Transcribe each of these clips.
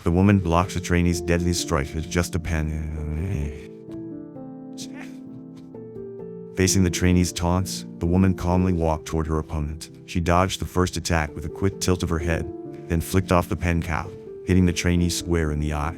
The woman blocked the trainee's deadly strike with just a pen. Facing the trainee's taunts, the woman calmly walked toward her opponent. She dodged the first attack with a quick tilt of her head, then flicked off the pen cap, hitting the trainee square in the eye.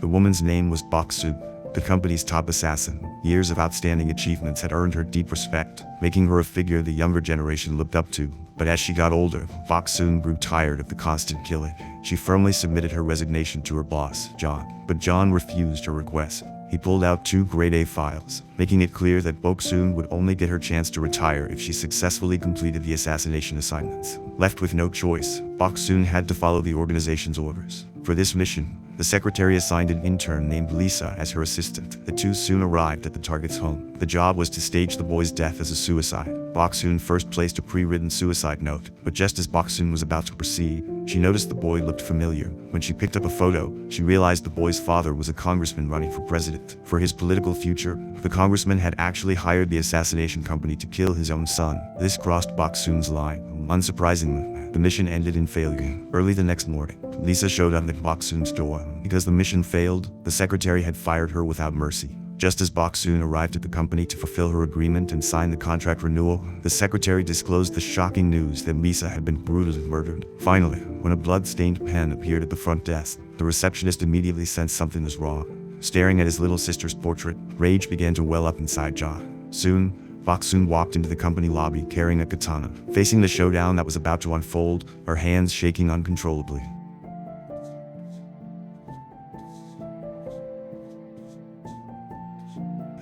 The woman's name was Bok-Soo, the company's top assassin. Years of outstanding achievements had earned her deep respect, making her a figure the younger generation looked up to. But as she got older, Bok-Soo grew tired of the constant killing. She firmly submitted her resignation to her boss, John. But John refused her request. He pulled out 2 grade A files, making it clear that Bok-Soo would only get her chance to retire if she successfully completed the assassination assignments. Left with no choice, Bok-Soo had to follow the organization's orders. For this mission, the secretary assigned an intern named Lisa as her assistant. The two soon arrived at the target's home. The job was to stage the boy's death as a suicide. Bok-Soo first placed a pre-written suicide note, but just as Bok-Soo was about to proceed, she noticed the boy looked familiar. When she picked up a photo, she realized the boy's father was a congressman running for president. For his political future, the congressman had actually hired the assassination company to kill his own son. This crossed Bok-Soo's line. Unsurprisingly, the mission ended in failure. Early the next morning, Lisa showed up at Bok-Soo's door. Because the mission failed, the secretary had fired her without mercy. Just as Bok-Soo arrived at the company to fulfill her agreement and sign the contract renewal, the secretary disclosed the shocking news that Lisa had been brutally murdered. Finally, when a blood-stained pen appeared at the front desk, the receptionist immediately sensed something was wrong. Staring at his little sister's portrait, rage began to well up inside John. Soon, Bok-Soo walked into the company lobby carrying a katana. Facing the showdown that was about to unfold, her hands shaking uncontrollably.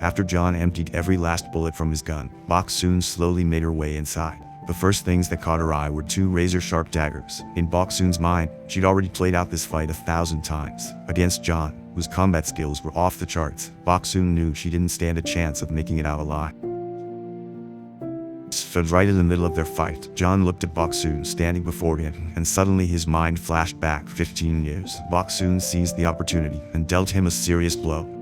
After John emptied every last bullet from his gun, Bok-Soo slowly made her way inside. The first things that caught her eye were 2 razor-sharp daggers. In Bok-Soo's mind, she'd already played out this fight 1,000 times. Against John, whose combat skills were off the charts, Bok-Soo knew she didn't stand a chance of making it out alive. Stood right in the middle of their fight. John looked at Bok-Soo standing before him, and suddenly his mind flashed back 15 years. Bok-Soo seized the opportunity and dealt him a serious blow.